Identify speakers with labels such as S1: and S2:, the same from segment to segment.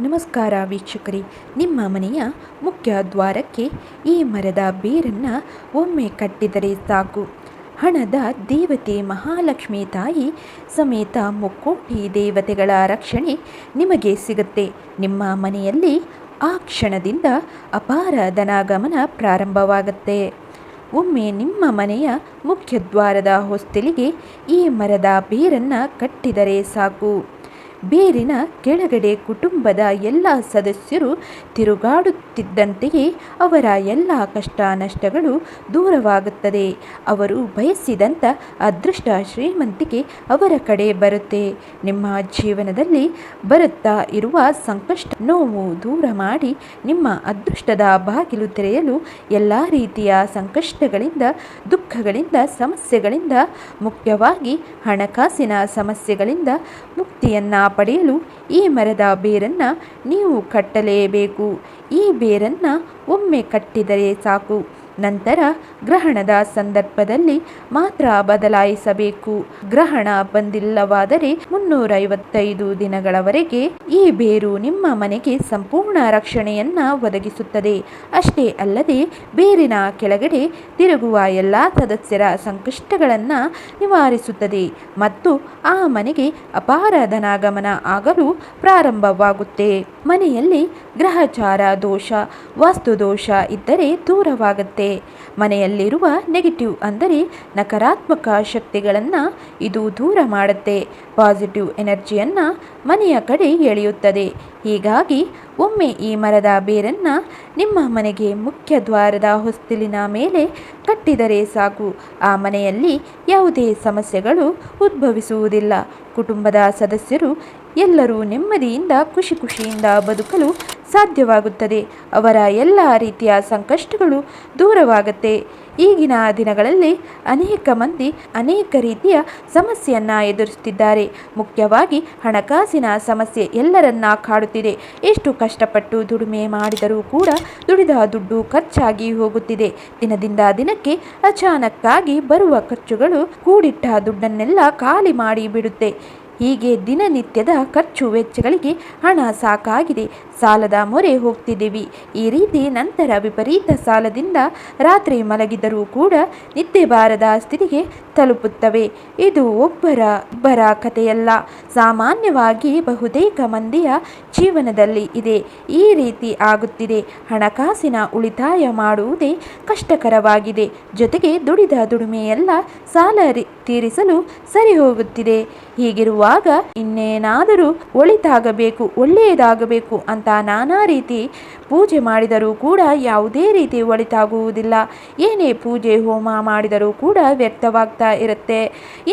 S1: ನಮಸ್ಕಾರ ವೀಕ್ಷಕರೇ, ನಿಮ್ಮ ಮನೆಯ ಮುಖ್ಯ ದ್ವಾರಕ್ಕೆ ಈ ಮರದ ಬೇರನ್ನು ಒಮ್ಮೆ ಕಟ್ಟಿದರೆ ಸಾಕು. ಹಣದ ದೇವತೆ ಮಹಾಲಕ್ಷ್ಮಿ ತಾಯಿ ಸಮೇತ ಮುಕ್ಕೋಟಿ ದೇವತೆಗಳ ರಕ್ಷಣೆ ನಿಮಗೆ ಸಿಗುತ್ತೆ. ನಿಮ್ಮ ಮನೆಯಲ್ಲಿ ಆ ಕ್ಷಣದಿಂದ ಅಪಾರ ಧನಾಗಮನ ಪ್ರಾರಂಭವಾಗುತ್ತೆ. ಒಮ್ಮೆ ನಿಮ್ಮ ಮನೆಯ ಮುಖ್ಯ ದ್ವಾರದ ಹೊಸ್ತಿಲಿಗೆ ಈ ಮರದ ಬೇರನ್ನು ಕಟ್ಟಿದರೆ ಸಾಕು. ಬೇರಿನ ಕೆಳಗಡೆ ಕುಟುಂಬದ ಎಲ್ಲ ಸದಸ್ಯರು ತಿರುಗಾಡುತ್ತಿದ್ದಂತೆಯೇ ಅವರ ಎಲ್ಲ ಕಷ್ಟ ನಷ್ಟಗಳು ದೂರವಾಗುತ್ತದೆ. ಅವರು ಬಯಸಿದಂಥ ಅದೃಷ್ಟ ಶ್ರೀಮಂತಿಕೆ ಅವರ ಕಡೆ ಬರುತ್ತೆ. ನಿಮ್ಮ ಜೀವನದಲ್ಲಿ ಬರುತ್ತಾ ಇರುವ ಸಂಕಷ್ಟ ನೋವು ದೂರ ಮಾಡಿ ನಿಮ್ಮ ಅದೃಷ್ಟದ ಬಾಗಿಲು ತೆರೆಯಲು ಎಲ್ಲ ರೀತಿಯ ಸಂಕಷ್ಟಗಳಿಂದ, ದುಃಖಗಳಿಂದ, ಸಮಸ್ಯೆಗಳಿಂದ, ಮುಖ್ಯವಾಗಿ ಹಣಕಾಸಿನ ಸಮಸ್ಯೆಗಳಿಂದ ಮುಕ್ತಿಯನ್ನು ಪಡೆಯಲು ಈ ಮರದ ಬೇರನ್ನು ನೀವು ಕಟ್ಟಲೇಬೇಕು. ಈ ಬೇರನ್ನು ಒಮ್ಮೆ ಕಟ್ಟಿದರೆ ಸಾಕು. ನಂತರ ಗ್ರಹಣದ ಸಂದರ್ಭದಲ್ಲಿ ಮಾತ್ರ ಬದಲಾಯಿಸಬೇಕು. ಗ್ರಹಣ ಬಂದಿಲ್ಲವಾದರೆ 365 ದಿನಗಳವರೆಗೆ ಈ ಬೇರು ನಿಮ್ಮ ಮನೆಗೆ ಸಂಪೂರ್ಣ ರಕ್ಷಣೆಯನ್ನು ಒದಗಿಸುತ್ತದೆ. ಅಷ್ಟೇ ಅಲ್ಲದೆ ಬೇರಿನ ಕೆಳಗಡೆ ತಿರುಗುವ ಎಲ್ಲ ಸದಸ್ಯರ ಸಂಕಷ್ಟಗಳನ್ನು ನಿವಾರಿಸುತ್ತದೆ ಮತ್ತು ಆ ಮನೆಗೆ ಅಪಾರ ಧನಾಗಮನ ಆಗಲು ಪ್ರಾರಂಭವಾಗುತ್ತೆ. ಮನೆಯಲ್ಲಿ ಗ್ರಹಚಾರ ದೋಷ, ವಾಸ್ತುದೋಷ ಇದ್ದರೆ ದೂರವಾಗುತ್ತೆ. ಮನೆಯಲ್ಲಿರುವ ನೆಗೆಟಿವ್ ಅಂದರೆ ನಕಾರಾತ್ಮಕ ಶಕ್ತಿಗಳನ್ನು ಇದು ದೂರ ಮಾಡುತ್ತೆ. ಪಾಸಿಟಿವ್ ಎನರ್ಜಿಯನ್ನು ಮನೆಯ ಕಡೆ ಎಳೆಯುತ್ತದೆ. ಹೀಗಾಗಿ ಒಮ್ಮೆ ಈ ಮರದ ಬೇರನ್ನು ನಿಮ್ಮ ಮನೆಗೆ ಮುಖ್ಯ ದ್ವಾರದ ಹೊಸ್ತಿಲಿನ ಮೇಲೆ ಕಟ್ಟಿದರೆ ಸಾಕು. ಆ ಮನೆಯಲ್ಲಿ ಯಾವುದೇ ಸಮಸ್ಯೆಗಳು ಉದ್ಭವಿಸುವುದಿಲ್ಲ. ಕುಟುಂಬದ ಸದಸ್ಯರು ಎಲ್ಲರೂ ನೆಮ್ಮದಿಯಿಂದ ಖುಷಿಯಿಂದ ಬದುಕಲು ಸಾಧ್ಯವಾಗುತ್ತದೆ. ಅವರ ಎಲ್ಲ ರೀತಿಯ ಸಂಕಷ್ಟಗಳು ದೂರವಾಗುತ್ತೆ. ಈಗಿನ ದಿನಗಳಲ್ಲಿ ಅನೇಕ ಮಂದಿ ಅನೇಕ ರೀತಿಯ ಸಮಸ್ಯೆಯನ್ನು ಎದುರಿಸುತ್ತಿದ್ದಾರೆ. ಮುಖ್ಯವಾಗಿ ಹಣಕಾಸಿನ ಸಮಸ್ಯೆ ಎಲ್ಲರನ್ನ ಕಾಡುತ್ತಿದೆ. ಎಷ್ಟು ಕಷ್ಟಪಟ್ಟು ದುಡಿಮೆ ಮಾಡಿದರೂ ಕೂಡ ದುಡಿದ ದುಡ್ಡು ಖರ್ಚಾಗಿ ಹೋಗುತ್ತಿದೆ. ದಿನದಿಂದ ದಿನಕ್ಕೆ ಅಚಾನಕ್ಕಾಗಿ ಬರುವ ಖರ್ಚುಗಳು ಕೂಡಿಟ್ಟ ದುಡ್ಡನ್ನೆಲ್ಲ ಖಾಲಿ ಮಾಡಿ ಬಿಡುತ್ತೆ. ಹೀಗೆ ದಿನನಿತ್ಯದ ಖರ್ಚು ವೆಚ್ಚಗಳಿಗೆ ಹಣ ಸಾಕಾಗಿದೆ, ಸಾಲದ ಮೊರೆ ಹೋಗ್ತಿದ್ದೀವಿ. ಈ ರೀತಿ ನಂತರ ವಿಪರೀತ ಸಾಲದಿಂದ ರಾತ್ರಿ ಮಲಗಿದರೂ ಕೂಡ ನಿದ್ದೆ ಬಾರದ ಸ್ಥಿತಿಗೆ ತಲುಪುತ್ತವೆ. ಇದು ಒಬ್ಬರ ಕಥೆಯಲ್ಲ, ಸಾಮಾನ್ಯವಾಗಿ ಬಹುತೇಕ ಮಂದಿಯ ಜೀವನದಲ್ಲಿ ಇದೆ. ಈ ರೀತಿ ಆಗುತ್ತಿದೆ. ಹಣಕಾಸಿನ ಉಳಿತಾಯ ಮಾಡುವುದೇ ಕಷ್ಟಕರವಾಗಿದೆ. ಜೊತೆಗೆ ದುಡಿದ ದುಡಿಮೆಯೆಲ್ಲ ಸಾಲ ತೀರಿಸಲು ಸರಿ ಹೋಗುತ್ತಿದೆ. ಹೀಗಿರುವಾಗ ಇನ್ನೇನಾದರೂ ಒಳ್ಳೆಯದಾಗಬೇಕು ಅಂತ ನಾನಾ ರೀತಿ ಪೂಜೆ ಮಾಡಿದರೂ ಕೂಡ ಯಾವುದೇ ರೀತಿ ಒಳಿತಾಗುವುದಿಲ್ಲ. ಏನೇ ಪೂಜೆ ಹೋಮ ಮಾಡಿದರೂ ಕೂಡ ವ್ಯರ್ಥವಾಗ್ತಾ ಇರುತ್ತೆ.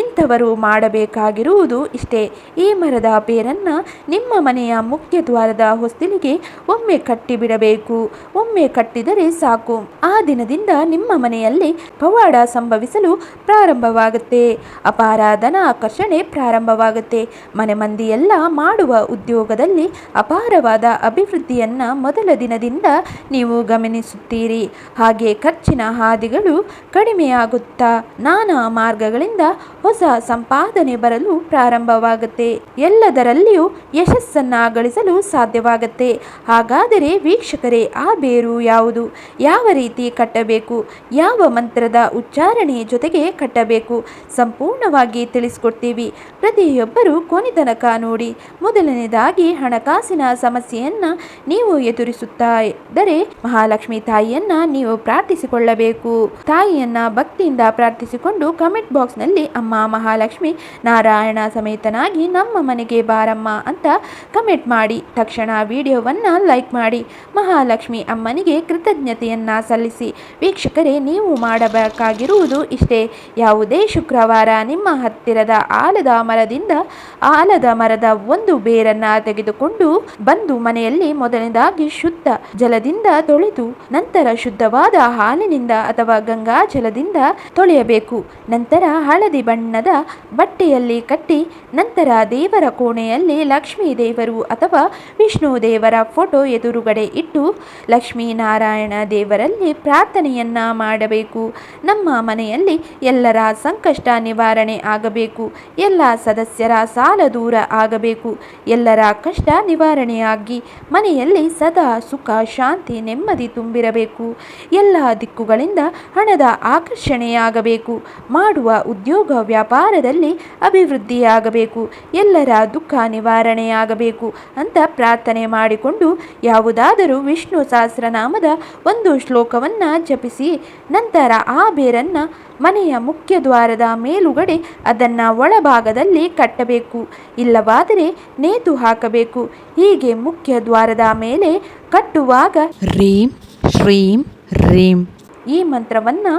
S1: ಇಂಥವರು ಮಾಡಬೇಕಾಗಿರುವುದು ಇಷ್ಟೇ. ಈ ಮರದ ಬೇರನ್ನು ನಿಮ್ಮ ಮನೆಯ ಮುಖ್ಯ ದ್ವಾರದ ಹೊಸ್ತಿಲಿಗೆ ಒಮ್ಮೆ ಕಟ್ಟಿಬಿಡಬೇಕು. ಒಮ್ಮೆ ಕಟ್ಟಿದರೆ ಸಾಕು. ಆ ದಿನದಿಂದ ನಿಮ್ಮ ಮನೆಯಲ್ಲಿ ಪವಾಡ ಸಂಭವಿಸಲು ಪ್ರಾರಂಭವಾಗುತ್ತೆ. ಅಪಾರ ಧನ ಆಕರ್ಷಣೆ ಪ್ರಾರಂಭವಾಗುತ್ತೆ. ಮನೆ ಮಂದಿಯೆಲ್ಲ ಮಾಡುವ ಉದ್ಯೋಗದಲ್ಲಿ ಅಪಾರವಾದ ಅಭಿವೃದ್ಧಿಯನ್ನು ಮೊದಲ ದಿನದಿಂದ ನೀವು ಗಮನಿಸುತ್ತೀರಿ. ಹಾಗೆ ಖರ್ಚಿನ ಹಾದಿಗಳು ಕಡಿಮೆಯಾಗುತ್ತಾ ನಾನಾ ಮಾರ್ಗಗಳಿಂದ ಹೊಸ ಸಂಪಾದನೆ ಬರಲು ಪ್ರಾರಂಭವಾಗುತ್ತೆ. ಎಲ್ಲದರಲ್ಲಿಯೂ ಯಶಸ್ಸನ್ನ ಗಳಿಸಲು ಸಾಧ್ಯವಾಗುತ್ತೆ. ಹಾಗಾದರೆ ವೀಕ್ಷಕರೇ, ಆ ಬೇರು ಯಾವುದು, ಯಾವ ರೀತಿ ಕಟ್ಟಬೇಕು, ಯಾವ ಮಂತ್ರದ ಉಚ್ಚಾರಣೆ ಜೊತೆಗೆ ಕಟ್ಟಬೇಕು, ಸಂಪೂರ್ಣವಾಗಿ ತಿಳಿಸ್ಕೊಡ್ತೀವಿ. ಪ್ರತಿಯೊಬ್ಬರೂ ಕೊನೆ ತನಕ ನೋಡಿ. ಮೊದಲನೇದಾಗಿ ಹಣಕಾಸಿನ ಸಮಸ್ಯೆಯನ್ನು ನೀವು ಎದುರಿಸುತ್ತಾ ಇದ್ದರೆ ಮಹಾಲಕ್ಷ್ಮಿ ತಾಯಿಯನ್ನ ನೀವು ಪ್ರಾರ್ಥಿಸಿಕೊಳ್ಳಬೇಕು. ತಾಯಿಯನ್ನ ಭಕ್ತಿಯಿಂದ ಪ್ರಾರ್ಥಿಸಿಕೊಂಡು ಕಮೆಂಟ್ ಬಾಕ್ಸ್ನಲ್ಲಿ ಅಮ್ಮ ಮಹಾಲಕ್ಷ್ಮಿ ನಾರಾಯಣ ಸಮೇತನಾಗಿ ನಮ್ಮ ಮನೆಗೆ ಬಾರಮ್ಮ ಅಂತ ಕಮೆಂಟ್ ಮಾಡಿ. ತಕ್ಷಣ ವಿಡಿಯೋವನ್ನು ಲೈಕ್ ಮಾಡಿ ಮಹಾಲಕ್ಷ್ಮಿ ಅಮ್ಮನಿಗೆ ಕೃತಜ್ಞತೆಯನ್ನು ಸಲ್ಲಿಸಿ. ವೀಕ್ಷಕರೇ, ನೀವು ಮಾಡಬೇಕಾಗಿರುವುದು ಇಷ್ಟೇ. ಯಾವುದೇ ಶುಕ್ರವಾರ ನಿಮ್ಮ ಹತ್ತಿರದ ಆಲದ ಮರದ ಒಂದು ಬೇರನ್ನು ತೆಗೆದುಕೊಂಡು ಬಂದು ಮನೆಯಲ್ಲಿ ಮೊದಲನೇದಾಗಿ ಶುದ್ಧ ಜಲದಿಂದ ತೊಳೆದು ನಂತರ ಶುದ್ಧವಾದ ಹಾಲಿನಿಂದ ಅಥವಾ ಗಂಗಾ ಜಲದಿಂದ ತೊಳೆಯಬೇಕು. ನಂತರ ಹಳದಿ ಬಣ್ಣದ ಬಟ್ಟೆಯಲ್ಲಿ ಕಟ್ಟಿ ನಂತರ ದೇವರ ಕೋಣೆಯಲ್ಲಿ ಲಕ್ಷ್ಮೀ ದೇವರು ಅಥವಾ ವಿಷ್ಣು ದೇವರ ಫೋಟೋ ಎದುರುಗಡೆ ಇಟ್ಟು ಲಕ್ಷ್ಮೀನಾರಾಯಣ ದೇವರಲ್ಲಿ ಪ್ರಾರ್ಥನೆಯನ್ನ ಮಾಡಬೇಕು. ನಮ್ಮ ಮನೆಯಲ್ಲಿ ಎಲ್ಲರ ಸಂಕಷ್ಟ ನಿವಾರಣೆ ಆಗಬೇಕು, ಎಲ್ಲ ಸದಸ್ಯರ ಸಾಲ ದೂರ ಆಗಬೇಕು. ಎಲ್ಲರ ಕಷ್ಟ ನಿವಾರಣೆಯಾಗಿ ಮನೆಯಲ್ಲಿ ಸದಾ ಸುಖ ಶಾಂತಿ ನೆಮ್ಮದಿ ತುಂಬಿರಬೇಕು. ಎಲ್ಲ ದಿಕ್ಕುಗಳಿಂದ ಹಣದ ಆಕರ್ಷಣೆಯಾಗಬೇಕು. ಮಾಡುವ ಉದ್ಯೋಗ ವ್ಯಾಪಾರದಲ್ಲಿ ಅಭಿವೃದ್ಧಿಯಾಗಬೇಕು. ಎಲ್ಲರ ದುಃಖ ನಿವಾರಣೆಯಾಗಬೇಕು ಅಂತ ಪ್ರಾರ್ಥನೆ ಮಾಡಿಕೊಂಡು ಯಾವುದಾದರೂ ವಿಷ್ಣು ಸಹಸ್ರನಾಮದ ಒಂದು ಶ್ಲೋಕವನ್ನು ಜಪಿಸಿ ನಂತರ ಆ ಬೇರನ್ನು ಮನೆಯ ಮುಖ್ಯ ದ್ವಾರದ ಮೇಲುಗಡೆ ಅದನ್ನು ಒಳಭಾಗದಲ್ಲಿ ಕಟ್ಟಬೇಕು. ಇಲ್ಲವಾದರೆ ನೇತು ಹಾಕಬೇಕು. ಹೀಗೆ ಮುಖ್ಯ ದ್ವಾರದ ಮೇಲೆ ಕಟ್ಟುವಾಗ
S2: ರೀಂ ಶ್ರೀಂ ರೀಂ
S1: ಈ ಮಂತ್ರವನ್ನು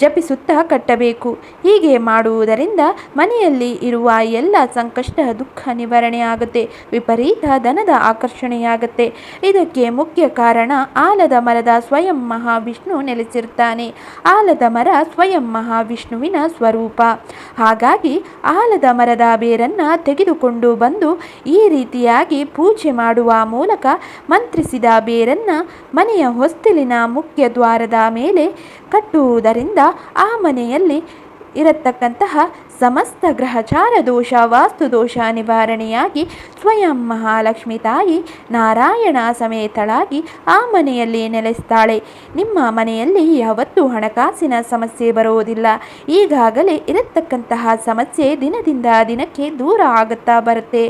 S1: ಜಪಿಸುತ್ತಾ ಕಟ್ಟಬೇಕು. ಹೀಗೆ ಮಾಡುವುದರಿಂದ ಮನೆಯಲ್ಲಿ ಇರುವ ಎಲ್ಲ ಸಂಕಷ್ಟ ದುಃಖ ನಿವಾರಣೆ ಆಗುತ್ತೆ. ವಿಪರೀತ ಧನದ ಆಕರ್ಷಣೆಯಾಗುತ್ತೆ. ಇದಕ್ಕೆ ಮುಖ್ಯ ಕಾರಣ ಆಲದ ಮರದ ಸ್ವಯಂ ಮಹಾವಿಷ್ಣು ನೆಲೆಸಿರ್ತಾನೆ. ಆಲದ ಮರ ಸ್ವಯಂ ಮಹಾವಿಷ್ಣುವಿನ ಸ್ವರೂಪ. ಹಾಗಾಗಿ ಆಲದ ಮರದ ಬೇರನ್ನು ತೆಗೆದುಕೊಂಡು ಬಂದು ಈ ರೀತಿಯಾಗಿ ಪೂಜೆ ಮಾಡುವ ಮೂಲಕ ಮಂತ್ರಿಸಿದ ಬೇರನ್ನು ಮನೆಯ ಹೊಸ್ತಿಲಿನ ಮುಖ್ಯ ದ್ವಾರದ ಮೇಲೆ ಕಟ್ಟುವುದರಿಂದ ಆ ಮನೆಯಲ್ಲಿ ಇರತಕ್ಕಂತಹ ಸಮಸ್ತ ಗ್ರಹಚಾರ ದೋಷ ವಾಸ್ತು ದೋಷ ನಿವಾರಣೆಯಾಗಿ ಸ್ವಯಂ ಮಹಾಲಕ್ಷ್ಮಿ ತಾಯಿ ನಾರಾಯಣ ಸಮೇತಳಾಗಿ ಆ ಮನೆಯಲ್ಲಿ ನೆಲೆಸ್ತಾಳೆ. ನಿಮ್ಮ ಮನೆಯಲ್ಲಿ ಯಾವತ್ತೂ ಹಣಕಾಸಿನ ಸಮಸ್ಯೆ ಬರೋದಿಲ್ಲ. ಈಗಾಗಲೇ ಇರತಕ್ಕಂತಹ ಸಮಸ್ಯೆ ದಿನದಿಂದ ದಿನಕ್ಕೆ ದೂರ ಆಗುತ್ತಾ ಬರುತ್ತೆ.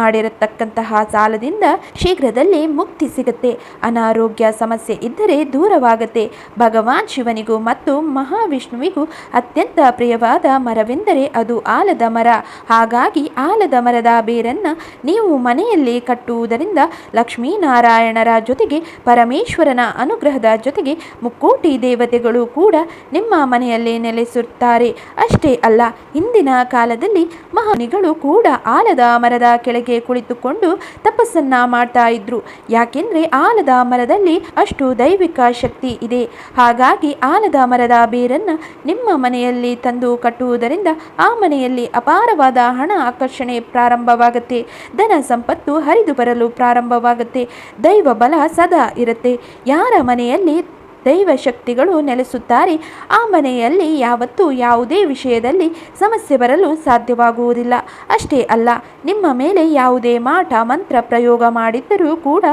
S1: ಮಾಡಿರತಕ್ಕಂತಹ ಸಾಲದಿಂದ ಶೀಘ್ರದಲ್ಲೇ ಮುಕ್ತಿ ಸಿಗುತ್ತೆ. ಅನಾರೋಗ್ಯ ಸಮಸ್ಯೆ ಇದ್ದರೆ ದೂರವಾಗುತ್ತೆ. ಭಗವಾನ್ ಶಿವನಿಗೂ ಮತ್ತು ಮಹಾವಿಷ್ಣುವಿಗೂ ಅತ್ಯಂತ ಪ್ರಿಯವಾದ ಮರವೆಂದರೆ ಅದು ಆಲದ ಮರ. ಹಾಗಾಗಿ ಆಲದ ಮರದ ಬೇರನ್ನು ನೀವು ಮನೆಯಲ್ಲಿ ಕಟ್ಟುವುದರಿಂದ ಲಕ್ಷ್ಮೀನಾರಾಯಣರ ಜೊತೆಗೆ ಪರಮೇಶ್ವರನ ಅನುಗ್ರಹದ ಜೊತೆಗೆ ಮುಕ್ಕೋಟಿ ದೇವತೆಗಳು ಕೂಡ ನಿಮ್ಮ ಮನೆಯಲ್ಲಿ ನೆಲೆಸುತ್ತಾರೆ. ಅಷ್ಟೇ ಅಲ್ಲ, ಹಿಂದಿನ ಕಾಲದಲ್ಲಿ ಮಹಾಮುನಿಗಳು ಕೂಡ ಆಲದ ಮರದ ಕೆಳಗೆ ಕುಳಿತುಕೊಂಡು ತಪಸ್ಸನ್ನ ಮಾಡ್ತಾ ಇದ್ರು. ಯಾಕೆಂದ್ರೆ ಆಲದ ಮರದಲ್ಲಿ ಅಷ್ಟು ದೈವಿಕ ಶಕ್ತಿ ಇದೆ. ಹಾಗಾಗಿ ಆಲದ ಮರದ ಬೇರನ್ನು ನಿಮ್ಮ ಮನೆಯಲ್ಲಿ ತಂದು ಕಟ್ಟುವುದರಿಂದ ಆ ಮನೆಯಲ್ಲಿ ಅಪಾರವಾದ ಹಣ ಆಕರ್ಷಣೆ ಪ್ರಾರಂಭವಾಗುತ್ತೆ. ಧನ ಸಂಪತ್ತು ಹರಿದು ಬರಲು ಪ್ರಾರಂಭವಾಗುತ್ತೆ. ದೈವ ಬಲ ಸದಾ ಇರುತ್ತೆ. ಯಾರ ಮನೆಯಲ್ಲಿ ದೈವ ಶಕ್ತಿಗಳು ನೆಲೆಸುತ್ತಾರೆ ಆ ಮನೆಯಲ್ಲಿ ಯಾವತ್ತೂ ಯಾವುದೇ ವಿಷಯದಲ್ಲಿ ಸಮಸ್ಯೆ ಬರಲು ಸಾಧ್ಯವಾಗುವುದಿಲ್ಲ. ಅಷ್ಟೇ ಅಲ್ಲ, ನಿಮ್ಮ ಮೇಲೆ ಯಾವುದೇ ಮಾಟ ಮಂತ್ರ ಪ್ರಯೋಗ ಮಾಡಿದ್ದರೂ ಕೂಡ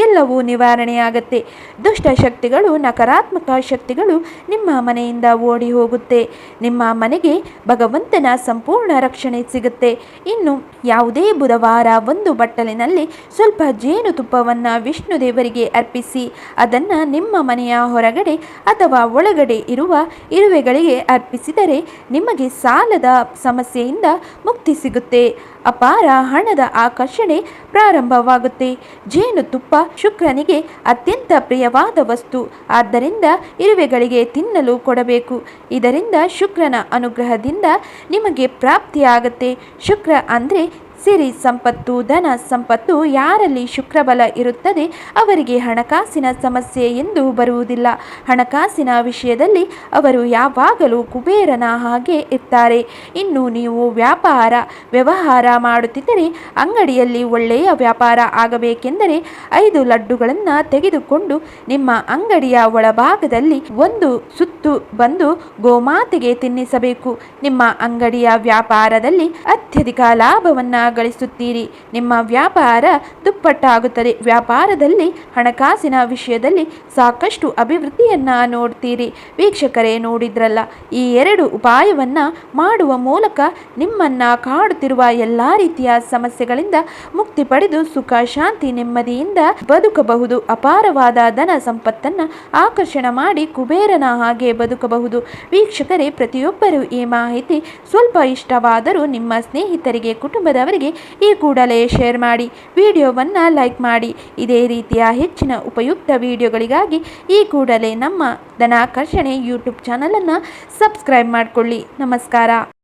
S1: ಎಲ್ಲವೂ ನಿವಾರಣೆಯಾಗುತ್ತೆ. ದುಷ್ಟ ಶಕ್ತಿಗಳು ನಕಾರಾತ್ಮಕ ಶಕ್ತಿಗಳು ನಿಮ್ಮ ಮನೆಯಿಂದ ಓಡಿ ಹೋಗುತ್ತೆ. ನಿಮ್ಮ ಮನೆಗೆ ಭಗವಂತನ ಸಂಪೂರ್ಣ ರಕ್ಷಣೆ ಸಿಗುತ್ತೆ. ಇನ್ನು ಯಾವುದೇ ಬುಧವಾರ ಒಂದು ಬಟ್ಟಲಿನಲ್ಲಿ ಸ್ವಲ್ಪ ಜೇನುತುಪ್ಪವನ್ನು ವಿಷ್ಣು ದೇವರಿಗೆ ಅರ್ಪಿಸಿ ಅದನ್ನು ನಿಮ್ಮ ಮನೆಯ ಹೊರಗಡೆ ಅಥವಾ ಒಳಗಡೆ ಇರುವ ಇರುವೆಗಳಿಗೆ ಅರ್ಪಿಸಿದರೆ ನಿಮಗೆ ಸಾಲದ ಸಮಸ್ಯೆಯಿಂದ ಮುಕ್ತಿ ಸಿಗುತ್ತೆ. ಅಪಾರ ಹಣದ ಆಕರ್ಷಣೆ ಪ್ರಾರಂಭವಾಗುತ್ತೆ. ಜೇನುತುಪ್ಪ ಶುಕ್ರನಿಗೆ ಅತ್ಯಂತ ಪ್ರಿಯವಾದ ವಸ್ತು. ಆದ್ದರಿಂದ ಇರುವೆಗಳಿಗೆ ತಿನ್ನಲು ಕೊಡಬೇಕು. ಇದರಿಂದ ಶುಕ್ರನ ಅನುಗ್ರಹದಿಂದ ನಿಮಗೆ ಪ್ರಾಪ್ತಿಯಾಗುತ್ತೆ. ಶುಕ್ರ ಅಂದರೆ ಸಿರಿ ಸಂಪತ್ತು, ಧನ ಸಂಪತ್ತು. ಯಾರಲ್ಲಿ ಶುಕ್ರಬಲ ಇರುತ್ತದೆ ಅವರಿಗೆ ಹಣಕಾಸಿನ ಸಮಸ್ಯೆ ಎಂದು ಬರುವುದಿಲ್ಲ. ಹಣಕಾಸಿನ ವಿಷಯದಲ್ಲಿ ಅವರು ಯಾವಾಗಲೂ ಕುಬೇರನ ಹಾಗೆ ಇರ್ತಾರೆ. ಇನ್ನು ನೀವು ವ್ಯವಹಾರ ಮಾಡುತ್ತಿದ್ದರೆ ಅಂಗಡಿಯಲ್ಲಿ ಒಳ್ಳೆಯ ವ್ಯಾಪಾರ ಆಗಬೇಕೆಂದರೆ 5 ಲಡ್ಡುಗಳನ್ನು ತೆಗೆದುಕೊಂಡು ನಿಮ್ಮ ಅಂಗಡಿಯ ಒಳಭಾಗದಲ್ಲಿ ಒಂದು ಸುತ್ತು ಬಂದು ಗೋಮಾತೆಗೆ ತಿನ್ನಿಸಬೇಕು. ನಿಮ್ಮ ಅಂಗಡಿಯ ವ್ಯಾಪಾರದಲ್ಲಿ ಅತ್ಯಧಿಕ ಲಾಭವನ್ನು ಗಳಿಸುತ್ತೀರಿ. ನಿಮ್ಮ ವ್ಯಾಪಾರ ದುಪ್ಪಟ್ಟಾಗುತ್ತದೆ. ವ್ಯಾಪಾರದಲ್ಲಿ ಹಣಕಾಸಿನ ವಿಷಯದಲ್ಲಿ ಸಾಕಷ್ಟು ಅಭಿವೃದ್ಧಿಯನ್ನ ನೋಡ್ತೀರಿ. ವೀಕ್ಷಕರೇ, ನೋಡಿದ್ರಲ್ಲ, ಈ 2 ಉಪಾಯವನ್ನ ಮಾಡುವ ಮೂಲಕ ನಿಮ್ಮನ್ನ ಕಾಡುತ್ತಿರುವ ಎಲ್ಲಾ ರೀತಿಯ ಸಮಸ್ಯೆಗಳಿಂದ ಮುಕ್ತಿ ಪಡೆದು ಸುಖ ಶಾಂತಿ ನೆಮ್ಮದಿಯಿಂದ ಬದುಕಬಹುದು. ಅಪಾರವಾದ ಧನ ಸಂಪತ್ತನ್ನ ಆಕರ್ಷಣೆ ಮಾಡಿ ಕುಬೇರನ ಹಾಗೆ ಬದುಕಬಹುದು. ವೀಕ್ಷಕರೇ, ಪ್ರತಿಯೊಬ್ಬರು ಈ ಮಾಹಿತಿ ಸ್ವಲ್ಪ ಇಷ್ಟವಾದರೂ ನಿಮ್ಮ ಸ್ನೇಹಿತರಿಗೆ ಕುಟುಂಬದವರಿಗೆ ಈ ಕೂಡಲೇ ಶೇರ್ ಮಾಡಿ, ವಿಡಿಯೋವನ್ನು ಲೈಕ್ ಮಾಡಿ. ಇದೇ ರೀತಿಯ ಹೆಚ್ಚಿನ ಉಪಯುಕ್ತ ವಿಡಿಯೋಗಳಿಗಾಗಿ ಈ ಕೂಡಲೇ ನಮ್ಮ ಧನಾಕರ್ಷಣೆ ಯೂಟ್ಯೂಬ್ ಚಾನಲನ್ನು ಸಬ್ಸ್ಕ್ರೈಬ್ ಮಾಡಿಕೊಳ್ಳಿ. ನಮಸ್ಕಾರ.